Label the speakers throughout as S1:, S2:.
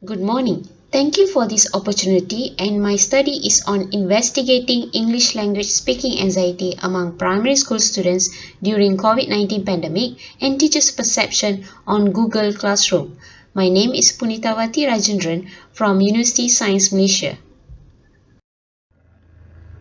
S1: Good morning. Thank you for this opportunity, and my study is on investigating English language speaking anxiety among primary school students during COVID-19 pandemic and teachers' perception on Google Classroom. My name is Punivathy Rajaindaran from University Science Malaysia.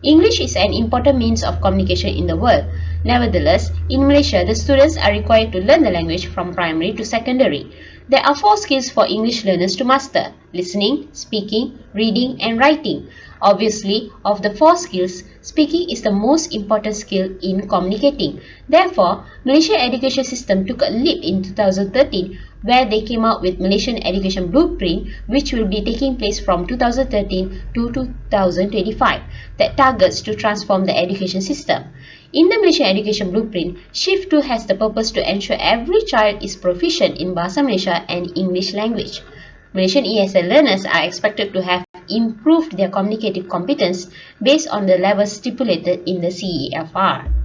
S1: English is an important means of communication in the world. Nevertheless, in Malaysia, the students are required to learn the language from primary to secondary. There are 4 skills for English learners to master: listening, speaking, reading, and writing. Obviously, of the 4 skills, speaking is the most important skill in communicating. Therefore, Malaysian education system took a leap in 2013 where they came out with Malaysian Education Blueprint, which will be taking place from 2013 to 2025, that targets to transform the education system. In the Malaysian Education Blueprint, Shift 2 has the purpose to ensure every child is proficient in Bahasa Malaysia and English language. Malaysian ESL learners are expected to have improved their communicative competence based on the levels stipulated in the CEFR.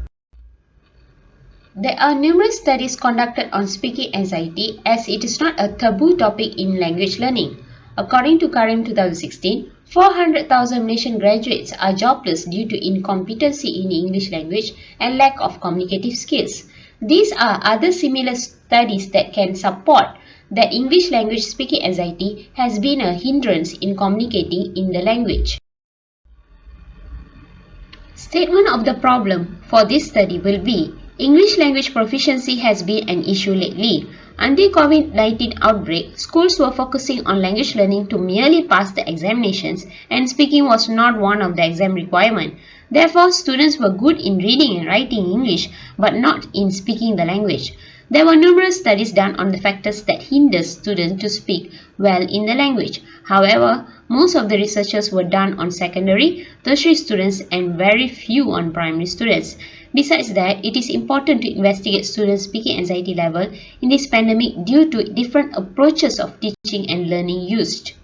S1: There are numerous studies conducted on speaking anxiety as it is not a taboo topic in language learning. According to Karim 2016, 400,000 Malaysian graduates are jobless due to incompetency in English language and lack of communicative skills. These are other similar studies that can support that English language speaking anxiety has been a hindrance in communicating in the language. Statement of the problem for this study will be: English language proficiency has been an issue lately. Until COVID-19 outbreak, schools were focusing on language learning to merely pass the examinations, and speaking was not one of the exam requirements. Therefore, students were good in reading and writing English, but not in speaking the language. There were numerous studies done on the factors that hinder students to speak well in the language. However, most of the researches were done on secondary, tertiary students and very few on primary students. Besides that, it is important to investigate students' speaking anxiety level in this pandemic due to different approaches of teaching and learning used.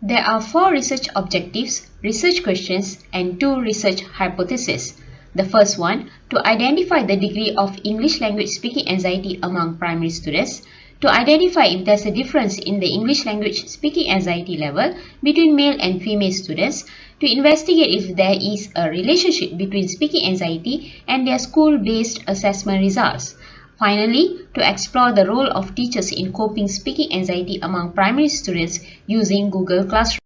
S1: There are 4 research objectives, research questions, and 2 research hypotheses. The first one, to identify the degree of English language speaking anxiety among primary students, to identify if there's a difference in the English language speaking anxiety level between male and female students, to investigate if there is a relationship between speaking anxiety and their school-based assessment results. Finally, to explore the role of teachers in coping speaking anxiety among primary students using Google Classroom.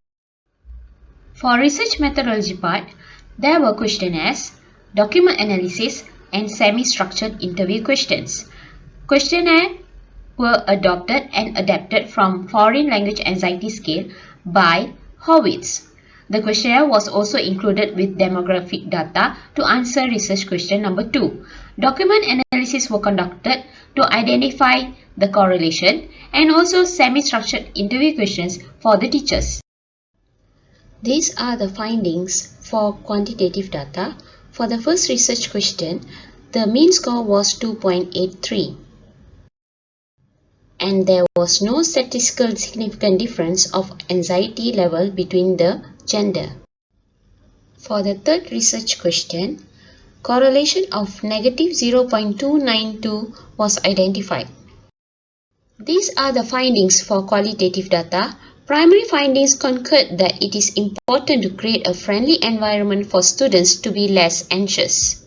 S1: For research methodology part, there were questionnaires, document analysis, and semi-structured interview questions. Questionnaires were adopted and adapted from Foreign Language Anxiety Scale by Horwitz. The questionnaire was also included with demographic data to answer research question number 2. Document analysis were conducted to identify the correlation and also semi-structured interview questions for the teachers. These are the findings for quantitative data. For the first research question, the mean score was 2.83. And there was no statistical significant difference of anxiety level between the gender. For the third research question, correlation of negative 0.292 was identified. These are the findings for qualitative data. Primary findings concurred that it is important to create a friendly environment for students to be less anxious.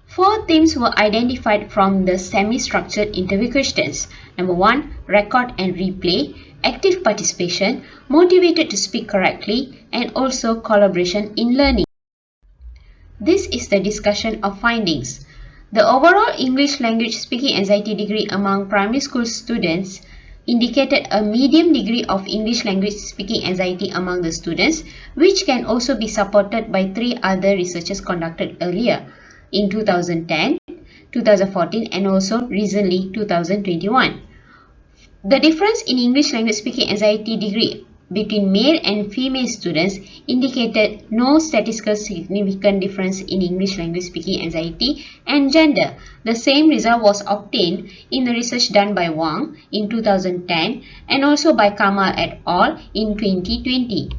S1: 4 themes were identified from the semi-structured interview questions. Number 1, record and replay, active participation, motivated to speak correctly, and also collaboration in learning. This is the discussion of findings. The overall English language speaking anxiety degree among primary school students indicated a medium degree of English language speaking anxiety among the students, which can also be supported by 3 other researches conducted earlier in 2010, 2014 and also recently 2021. The difference in English language speaking anxiety degree between male and female students indicated no statistical significant difference in English language speaking anxiety and gender. The same result was obtained in the research done by Wang in 2010 and also by Kamal et al. In 2020.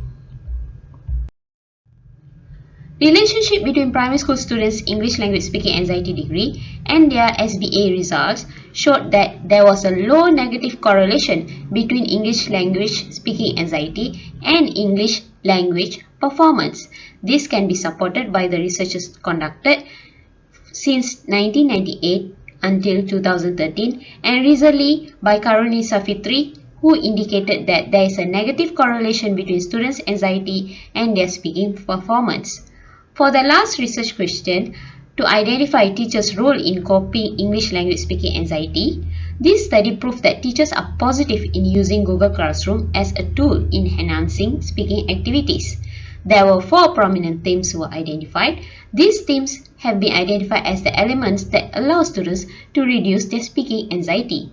S1: Relationship between primary school students' English language speaking anxiety degree and their SBA results showed that there was a low negative correlation between English language speaking anxiety and English language performance. This can be supported by the researchers conducted since 1998 until 2013 and recently by Karuni Safitri, who indicated that there is a negative correlation between students' anxiety and their speaking performance. For the last research question, to identify teachers' role in coping English language speaking anxiety, this study proved that teachers are positive in using Google Classroom as a tool in enhancing speaking activities. There were 4 prominent themes were identified. These themes have been identified as the elements that allow students to reduce their speaking anxiety.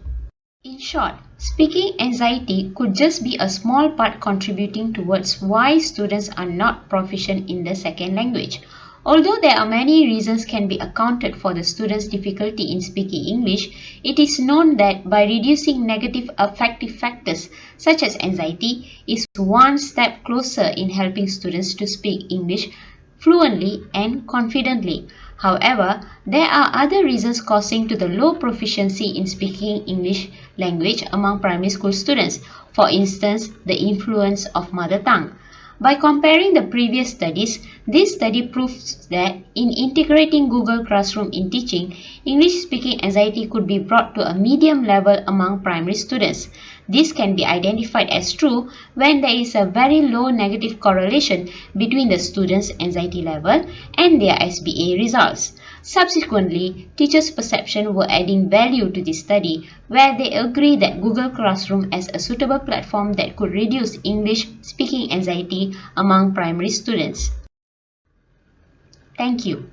S1: In short, speaking anxiety could just be a small part contributing towards why students are not proficient in the second language. Although there are many reasons can be accounted for the students' difficulty in speaking English, it is known that by reducing negative affective factors such as anxiety is one step closer in helping students to speak English fluently and confidently. However, there are other reasons causing to the low proficiency in speaking English language among primary school students. For instance, the influence of mother tongue. By comparing the previous studies, this study proves that in integrating Google Classroom in teaching, English speaking anxiety could be brought to a medium level among primary students. This can be identified as true when there is a very low negative correlation between the students' anxiety level and their SBA results. Subsequently, teachers' perception were adding value to this study, where they agree that Google Classroom as a suitable platform that could reduce English speaking anxiety among primary students. Thank you.